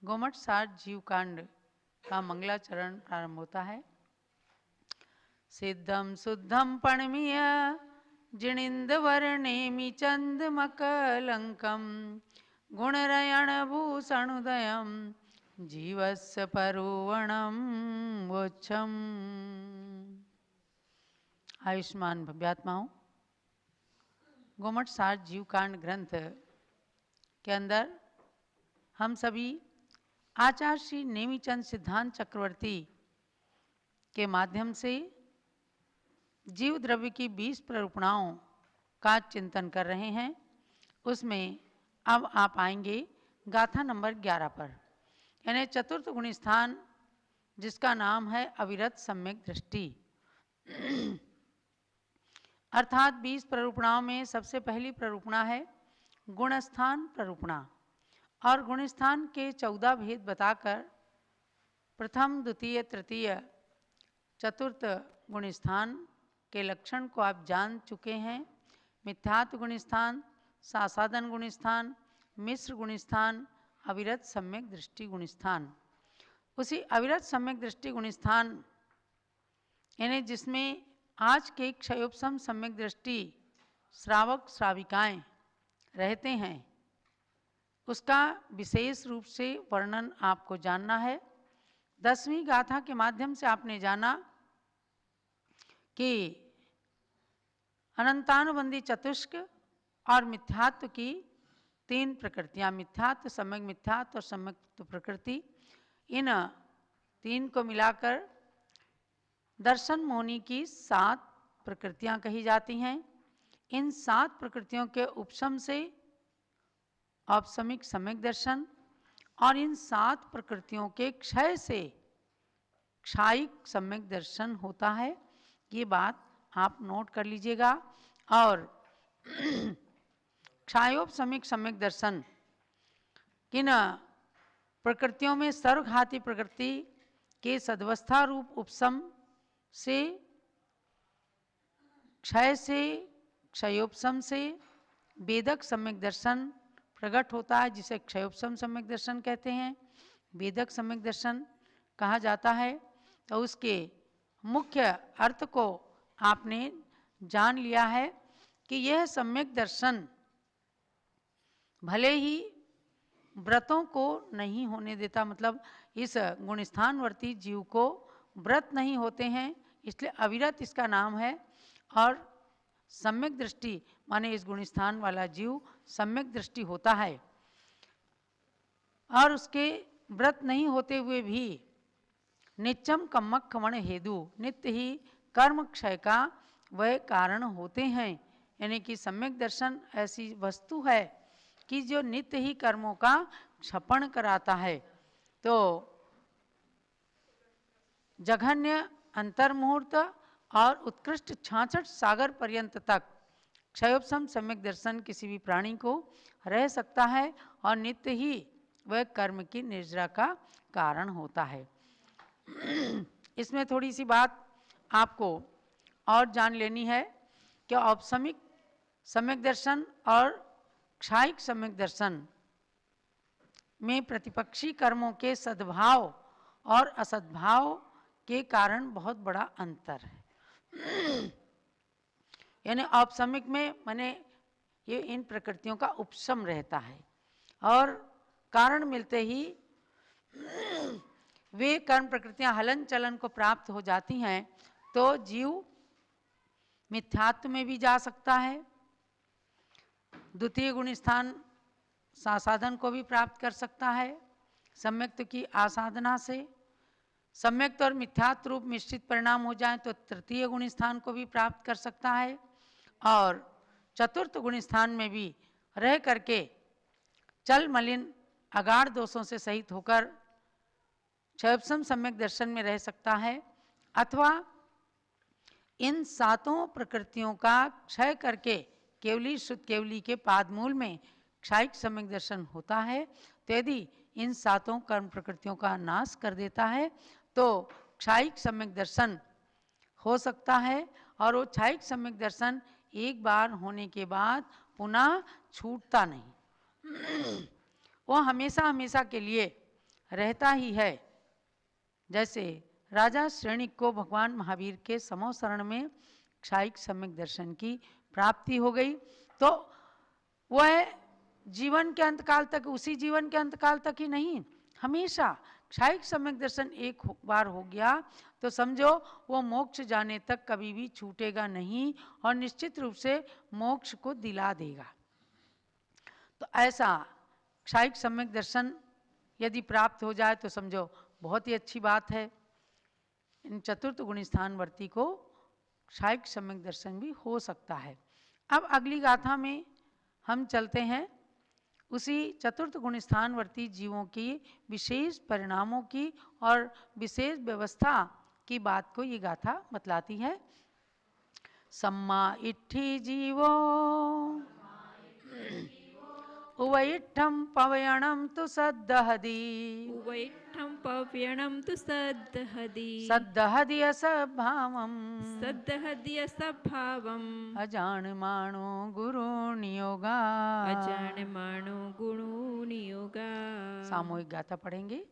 गोमठ सार जीवकांड का मंगलाचरण प्रारंभ होता है। सिद्धम शुद्धम पणमीय जिणिंद वर्णेमि चंदमकलंकम गुणरयण भूषणुदयम जीवस्य परुवणम वोच्छम। आयुष्मान भव्यात्माओं, गोमठ सार जीवकांड ग्रंथ के अंदर हम सभी आचार्य श्री नेमिचंद सिद्धांत चक्रवर्ती के माध्यम से जीव द्रव्य की 20 प्ररूपणाओं का चिंतन कर रहे हैं। उसमें अब आप आएंगे गाथा नंबर 11 पर, यानी चतुर्थ गुण स्थान, जिसका नाम है अविरत सम्यक दृष्टि। अर्थात 20 प्ररूपणाओं में सबसे पहली प्ररूपणा है गुणस्थान प्ररूपणा, और गुणस्थान के 14 भेद बताकर प्रथम, द्वितीय, तृतीय, चतुर्थ गुणस्थान के लक्षण को आप जान चुके हैं। मिथ्यात्व गुणस्थान, सासाधन गुणस्थान, मिश्र गुणस्थान, अविरत सम्यक दृष्टि गुणस्थान। उसी अविरत सम्यक दृष्टि गुणस्थान यानी जिसमें आज के क्षयोपशम सम्यक दृष्टि श्रावक श्राविकाएं रहते हैं, उसका विशेष रूप से वर्णन आपको जानना है। 10वीं गाथा के माध्यम से आपने जाना कि अनंतानुबंधी चतुष्क और मिथ्यात्व की 3 प्रकृतियां, मिथ्यात्व, सम्यक मिथ्यात्व और सम्यक प्रकृति, इन 3 को मिलाकर दर्शन मोहनी की 7 प्रकृतियां कही जाती हैं। इन 7 प्रकृतियों के उपशम से औपसमिक सम्यक दर्शन, और इन 7 प्रकृतियों के क्षय से क्षायिक सम्यक दर्शन होता है। ये बात आप नोट कर लीजिएगा। और क्षायोपसमिक सम्यक दर्शन किन प्रकृतियों में सर्वघाती प्रकृति के सदवस्था रूप उपशम से, क्षय से, क्षयोपशम से वेदक सम्यक दर्शन प्रकट होता है, जिसे क्षयोपशम सम्यक दर्शन कहते हैं, वेदक सम्यक दर्शन कहा जाता है। तो उसके मुख्य अर्थ को आपने जान लिया है कि यह सम्यक दर्शन भले ही व्रतों को नहीं होने देता, मतलब इस गुणस्थानवर्ती जीव को व्रत नहीं होते हैं, इसलिए अविरत इसका नाम है। और सम्यक दृष्टि माने इस गुणस्थान वाला जीव सम्यक दृष्टि होता है, और उसके व्रत नहीं होते हुए भी नित्यम कम्मक कमण हेतु नित्य ही कर्म क्षय का वह कारण होते हैं। यानी कि सम्यक दर्शन ऐसी वस्तु है कि जो नित्य ही कर्मों का क्षपण कराता है। तो जघन्य अंतर्मुहूर्त और उत्कृष्ट 66 सागर पर्यंत तक क्षयोपशम सम्यक दर्शन किसी भी प्राणी को रह सकता है, और नित्य ही वह कर्म की निर्जरा का कारण होता है। इसमें थोड़ी सी बात आपको और जान लेनी है कि औपसमिक सम्यक दर्शन और क्षायिक सम्यक दर्शन में प्रतिपक्षी कर्मों के सद्भाव और असद्भाव के कारण बहुत बड़ा अंतर है। यानी औपसमिक में माने ये इन प्रकृतियों का उपशम रहता है, और कारण मिलते ही वे कर्म प्रकृतियां हलन चलन को प्राप्त हो जाती हैं, तो जीव मिथ्यात्व में भी जा सकता है, द्वितीय गुण स्थान सासाधन को भी प्राप्त कर सकता है सम्यक्त्व की आसाधना से। सम्यक्त और मिथ्यात्व रूप मिश्रित परिणाम हो जाए तो तृतीय गुण स्थान को भी प्राप्त कर सकता है, और चतुर्थ गुण स्थान में भी रह करके चल मलिन अगाढ़ दोषों से सहित होकर क्षयोपशम सम्यक दर्शन में रह सकता है, अथवा इन 7 प्रकृतियों का क्षय करके केवली शुद्ध केवली के पादमूल में क्षायिक सम्यक दर्शन होता है। तो यदि इन 7 कर्म प्रकृतियों का नाश कर देता है तो क्षायिक सम्यक दर्शन हो सकता है, और वो क्षायिक सम्यक दर्शन एक बार होने के बाद पुनः छूटता नहीं, वो हमेशा हमेशा के लिए रहता ही है। जैसे राजा श्रेणिक को भगवान महावीर के समो शरण में क्षायिक सम्यक दर्शन की प्राप्ति हो गई, तो वह जीवन के अंतकाल तक, उसी जीवन के अंतकाल तक ही नहीं, हमेशा क्षायिक सम्यक दर्शन एक बार हो गया तो समझो वो मोक्ष जाने तक कभी भी छूटेगा नहीं और निश्चित रूप से मोक्ष को दिला देगा। तो ऐसा क्षायिक सम्यक दर्शन यदि प्राप्त हो जाए तो समझो बहुत ही अच्छी बात है। इन चतुर्थ गुण स्थानवर्ती को क्षायिक सम्यक दर्शन भी हो सकता है। अब अगली गाथा में हम चलते हैं, उसी चतुर्थ गुण स्थानवर्ती जीवों की विशेष परिणामों की और विशेष व्यवस्था की बात को ये गाथा बतलाती है। सम्मा इट्ठी जीवो उवैठम पवयणम तु सद्दहदी, उवैठं पव्यणं तु सद्दहदी, सद्दहदी असभावम, सद्दहदी असभावम्, अजानमानो गुरु नियोगा। अजानमानो गुणो नियोगा। सामूहिक गाथा पढ़ेंगे।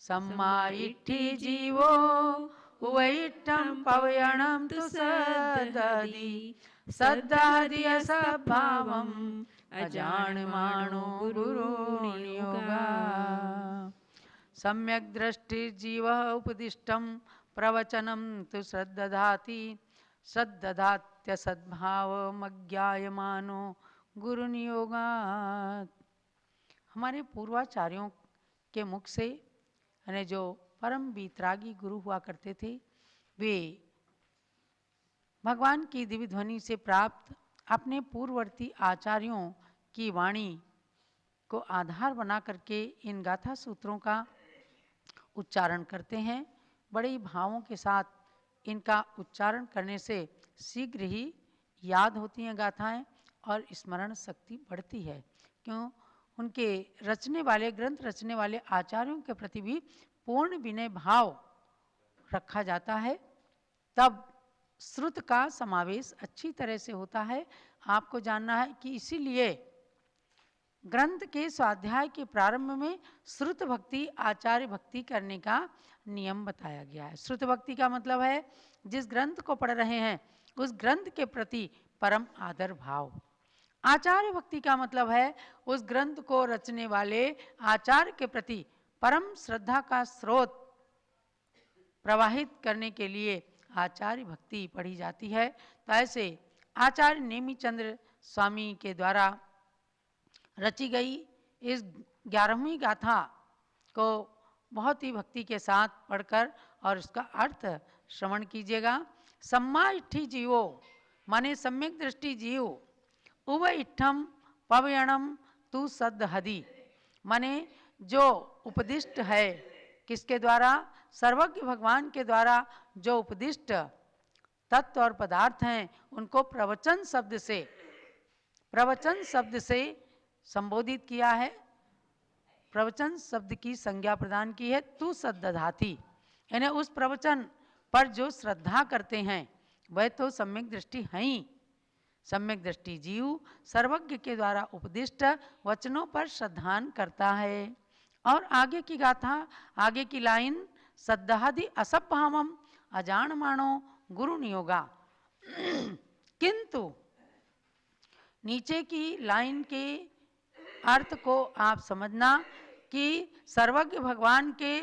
सम्मा इट्ठी जीवो उवैठम पवयणम तु सद्दहदी, सद्दहदी असभावम, अजानमानो गुरु नियोगा। सम्यक् दृष्टिर्जीवः उपदिष्टं प्रवचनं तु सद्दधाति, सद्दधात्यसद्भावमज्ञायमानो गुरु नियोगात्। हमारे पूर्वाचार्यों के मुख से यानी जो परम वितरागी गुरु हुआ करते थे, वे भगवान की दिव्य ध्वनि से प्राप्त अपने पूर्ववर्ती आचार्यों की वाणी को आधार बना करके इन गाथा सूत्रों का उच्चारण करते हैं। बड़े ही भावों के साथ इनका उच्चारण करने से शीघ्र ही याद होती हैं गाथाएं और स्मरण शक्ति बढ़ती है। क्यों? उनके रचने वाले, ग्रंथ रचने वाले आचार्यों के प्रति भी पूर्ण विनय भाव रखा जाता है, तब श्रुत का समावेश अच्छी तरह से होता है। आपको जानना है कि इसीलिए ग्रंथ के स्वाध्याय के प्रारंभ में श्रुत भक्ति, आचार्य भक्ति करने का नियम बताया गया है। श्रुत भक्ति का मतलब है जिस ग्रंथ को पढ़ रहे हैं उस ग्रंथ के प्रति परम आदर भाव। आचार्य भक्ति का मतलब है उस ग्रंथ को रचने वाले आचार्य के प्रति परम श्रद्धा का स्रोत प्रवाहित करने के लिए आचार्य भक्ति पढ़ी जाती है। तो ऐसे आचार्य नेमिचंद्र स्वामी के द्वारा रची गई इस 11वीं गाथा को बहुत ही भक्ति के साथ पढ़कर और उसका अर्थ श्रवण कीजिएगा। सम्मा इट्ठी जीवो माने सम्यक दृष्टि जीव, उव इट्ठम पवयणम तु सद्दहदी माने जो उपदिष्ट है, किसके द्वारा? सर्वज्ञ भगवान के द्वारा जो उपदिष्ट तत्व और पदार्थ हैं उनको प्रवचन शब्द से संबोधित किया है, प्रवचन शब्द की संज्ञा प्रदान की है। तू सद्दधाति यानी उस प्रवचन पर जो श्रद्धा करते हैं वह तो सम्यक दृष्टि हैं ही। सम्यक दृष्टि जीव सर्वज्ञ के द्वारा उपदिष्ट वचनों पर श्रद्धान करता है। और आगे की गाथा, आगे की लाइन, सद्दहदि असभ्भावम अजानमानो गुरु नियोगा। किंतु नीचे की लाइन के अर्थ को आप समझना कि सर्वज्ञ भगवान के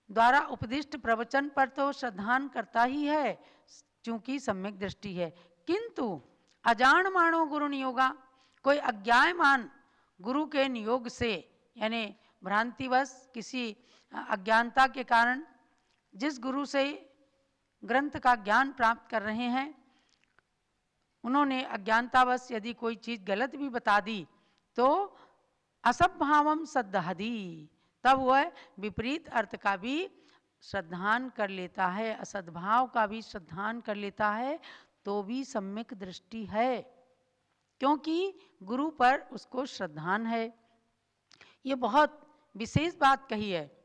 द्वारा उपदिष्ट प्रवचन पर तो श्रद्धान करता ही है क्योंकि सम्यक दृष्टि है, किंतु अजानमानो गुरु नियोगा, कोई अज्ञायमान गुरु के नियोग से यानी भ्रांतिवश किसी अज्ञानता के कारण जिस गुरु से ग्रंथ का ज्ञान प्राप्त कर रहे हैं उन्होंने अज्ञानतावश यदि कोई चीज़ गलत भी बता दी तो असभ्भावम सद्दहदी, तब वह विपरीत अर्थ का भी श्रद्धान कर लेता है, असद्भाव का भी श्रद्धान कर लेता है, तो भी सम्यक दृष्टि है क्योंकि गुरु पर उसको श्रद्धान है। ये बहुत विशेष बात कही है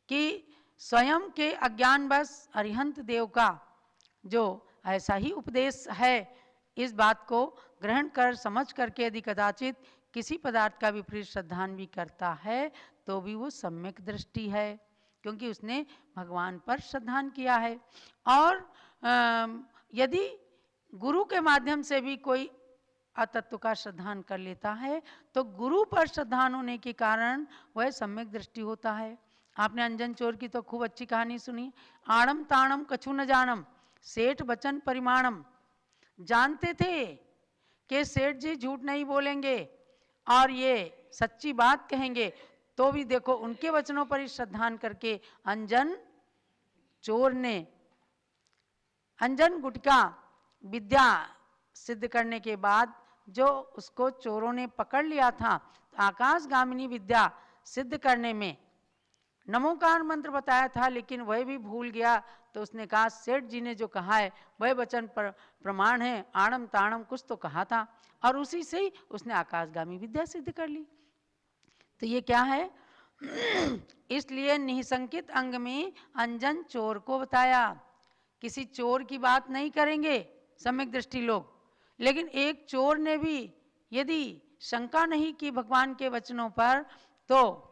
कि स्वयं के अज्ञानवश अरिहंत देव का जो ऐसा ही उपदेश है इस बात को ग्रहण कर समझ करके यदि कदाचित किसी पदार्थ का विपरीत श्रद्धान भी करता है तो भी वो सम्यक दृष्टि है, क्योंकि उसने भगवान पर श्रद्धान किया है। और यदि गुरु के माध्यम से भी कोई अतत्व का श्रद्धान कर लेता है तो गुरु पर श्रद्धान होने के कारण वह सम्यक दृष्टि होता है। आपने अंजन चोर की तो खूब अच्छी कहानी सुनी। आड़म ताणम कछु न जानम सेठ वचन परिमाणम। जानते थे कि सेठ जी झूठ नहीं बोलेंगे और ये सच्ची बात कहेंगे, तो भी देखो उनके वचनों पर ही श्रद्धान करके अंजन चोर ने अंजन गुटका विद्या सिद्ध करने के बाद जो उसको चोरों ने पकड़ लिया था, आकाशगामिनी विद्या सिद्ध करने में नमोकार मंत्र बताया था, लेकिन वह भी भूल गया। तो उसने कहा सेठ जी ने जो कहा है वह वचन पर प्रमाण है, आणम ताणम कुछ तो कहा था, और उसी से ही उसने आकाशगामी विद्या सिद्ध कर ली। तो ये क्या है? इसलिए निसंकित अंग में अंजन चोर को बताया। किसी चोर की बात नहीं करेंगे सम्यक दृष्टि लोग, लेकिन एक चोर ने भी यदि शंका नहीं की भगवान के वचनों पर तो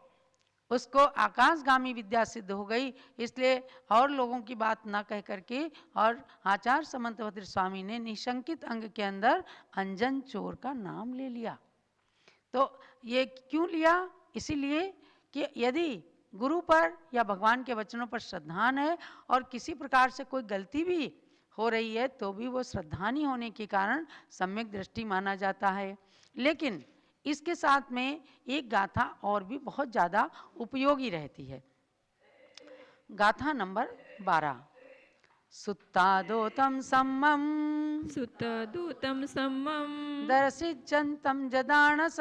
उसको आकाशगामी विद्या सिद्ध हो गई। इसलिए और लोगों की बात ना कह करके और आचार्य समंतभद्र स्वामी ने निशंकित अंग के अंदर अंजन चोर का नाम ले लिया। तो ये क्यों लिया? इसीलिए कि यदि गुरु पर या भगवान के वचनों पर श्रद्धान है और किसी प्रकार से कोई गलती भी हो रही है तो भी वो श्रद्धानी होने के कारण सम्यक दृष्टि माना जाता है। लेकिन इसके साथ में एक गाथा और भी बहुत ज़्यादा उपयोगी रहती है। गाथा नंबर 12। सुत्तादोतं सम्मं सुत्तादूतं सम्मं दर्शिजन्तं जदानस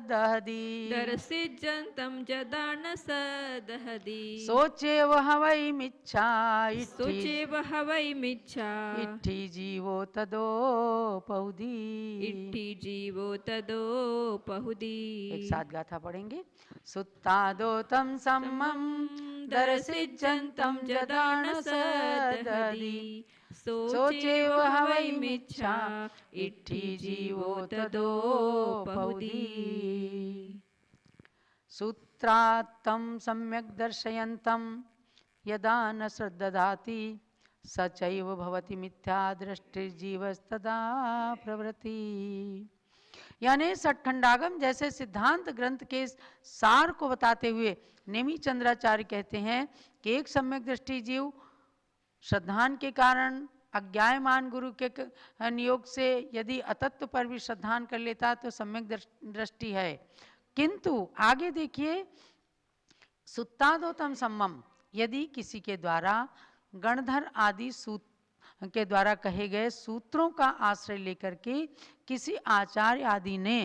दहदी दर्शिजन्तं जदानस दहदी सोचेव हवै मिच्छा सोचेव हवै मिच्छा इट्ठी जीवो तदो पहुदी। इट्ठी जीवो तदो पहुदी। एक साथ गाथा पढ़ेंगे। सुत्तादोतं सम्मं दर्शिजन्तं जदानस दहदी सोचेव हवै मिच्छा इट्ठी जीवो तदो पहुदी। सूत्रात्तं सम्यक् दर्शयन्तं यदा न श्रद्दधाति स चैव भवति मिथ्या दृष्टिर्जीवस्तदा प्रवृत्ति। यानी सठखंडागम जैसे सिद्धांत ग्रंथ के सार को बताते हुए नेमी चंद्राचार्य कहते हैं कि एक सम्यक दृष्टि जीव श्रद्धान के कारण अज्ञायमान गुरु के नियोग से यदि अतत्व पर भी श्रद्धान कर लेता तो सम्यक दृष्टि है। किंतु आगे देखिए, सुत्तादोतम सम्मम, यदि किसी के द्वारा गणधर आदि सूत्र के द्वारा कहे गए सूत्रों का आश्रय लेकर के किसी आचार्य आदि ने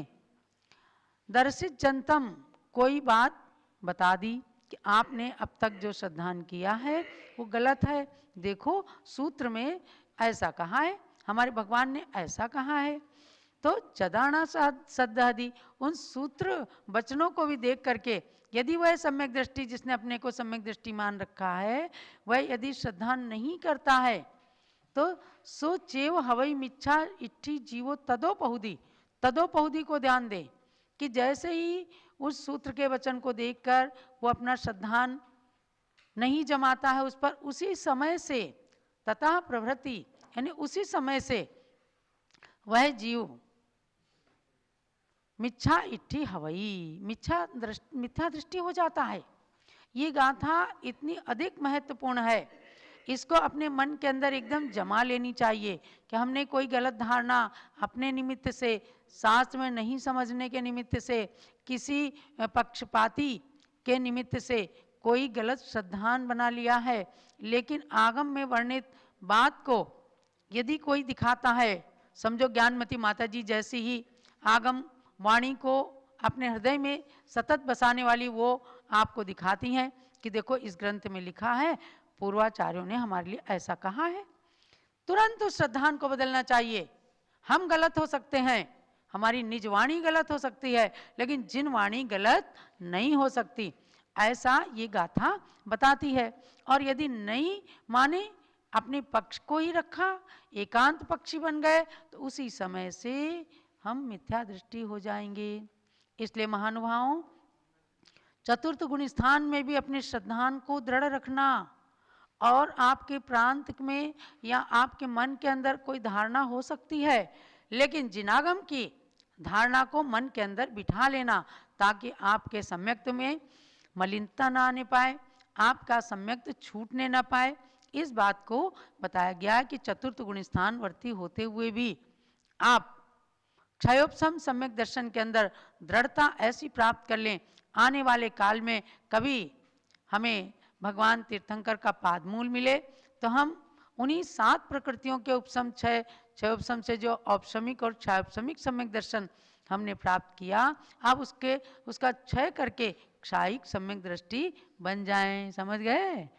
दर्शित जनतम कोई बात बता दी कि आपने अब तक जो श्रद्धान किया है वो गलत है, देखो सूत्र में ऐसा कहा है, हमारे भगवान ने ऐसा कहा है, तो जदाना सद्दहदी उन सूत्र वचनों को भी देख करके यदि वह सम्यक दृष्टि जिसने अपने को सम्यक दृष्टि मान रखा है वह यदि श्रद्धान नहीं करता है तो सो चेव हवई मिच्छा इट्ठी जीवो तदो पहुदी। तदो पहुदी को ध्यान दे कि जैसे ही उस सूत्र के वचन को देखकर वो अपना श्रद्धान नहीं जमाता है उस पर, उसी समय से तथा प्रवृत्ति यानी उसी समय से वह जीव मिच्छा इट्ठी हवई मिथ्या दृष्टि हो जाता है। ये गाथा इतनी अधिक महत्वपूर्ण है, इसको अपने मन के अंदर एकदम जमा लेनी चाहिए कि हमने कोई गलत धारणा अपने निमित्त से, शास्त्र में नहीं समझने के निमित्त से, किसी पक्षपाती के निमित्त से कोई गलत श्रद्धान बना लिया है। लेकिन आगम में वर्णित बात को यदि कोई दिखाता है, समझो ज्ञानमती माता जी जैसी ही आगम वाणी को अपने हृदय में सतत बसाने वाली वो आपको दिखाती हैं कि देखो इस ग्रंथ में लिखा है, पूर्वाचार्यों ने हमारे लिए ऐसा कहा है, तुरंत उस श्रद्धान को बदलना चाहिए। हम गलत हो सकते हैं, हमारी निज वाणी गलत हो सकती है, लेकिन जिन वाणी गलत नहीं हो सकती, ऐसा ये गाथा बताती है। और यदि नहीं माने अपने पक्ष को ही रखा, एकांत पक्षी बन गए, तो उसी समय से हम मिथ्या दृष्टि हो जाएंगे। इसलिए महानुभावों, चतुर्थ गुण स्थान में भी अपने श्रद्धान को दृढ़ रखना, और आपके प्रांत में या आपके मन के अंदर कोई धारणा हो सकती है, लेकिन जिनागम की धारणा को मन के अंदर बिठा लेना, ताकि आपके सम्यक्त में मलिनता ना आने पाए, आपका सम्यक्त छूटने ना पाए। इस बात को बताया गया है कि चतुर्थ गुण स्थान वर्ती होते हुए भी आप क्षयोपशम सम्यक दर्शन के अंदर दृढ़ता ऐसी प्राप्त कर लें, आने वाले काल में कभी हमें भगवान तीर्थंकर का पादमूल मिले तो हम उन्हीं 7 प्रकृतियों के उपशम क्षयोपशम से जो औपशमिक और क्षयोपशमिक सम्यक दर्शन हमने प्राप्त किया, अब उसका क्षय करके क्षायिक सम्यक दृष्टि बन जाएं। समझ गए?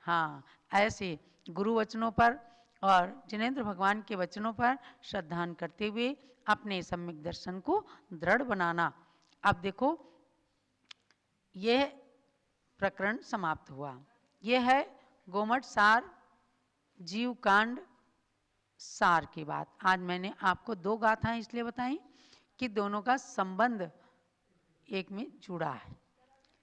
हाँ, ऐसे गुरु वचनों पर और जिनेंद्र भगवान के वचनों पर श्रद्धान करते हुए अपने सम्यक दर्शन को दृढ़ बनाना। अब देखो, यह प्रकरण समाप्त हुआ। यह है गोमठ सार जीव कांड सार की बात। आज मैंने आपको 2 गाथाएं इसलिए बताई कि दोनों का संबंध एक में जुड़ा है।